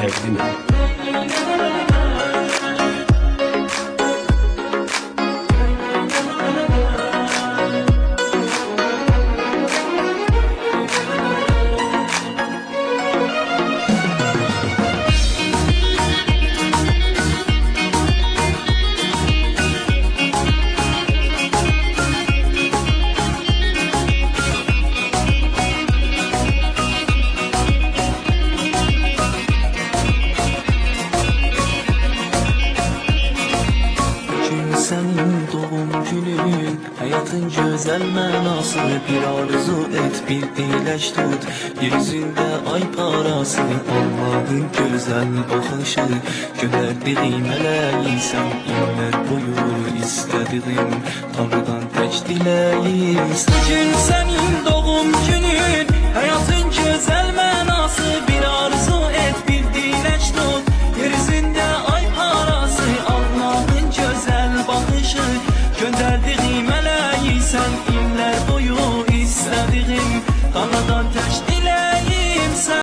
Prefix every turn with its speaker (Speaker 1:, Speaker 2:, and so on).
Speaker 1: təqdim edir.
Speaker 2: Senin doğum günün, hayatın güzel mənası. Bir arzu et, bir diləş tut, yüzünde ay parası. Allah'ın güzel baxışı, göndərdiğim mələyiksən. İllər boyu istədiğim, Tanrıdan tək diləyiz. Bugün senin doğum günün, hayatın güzel mənası. Bir arzu et, bir diləş tut, yeryüzünde ay parası. Allah'ın güzel bakışı, gönderdiğim mələyiksən. İllər boyu istədiğim, Tanrıdan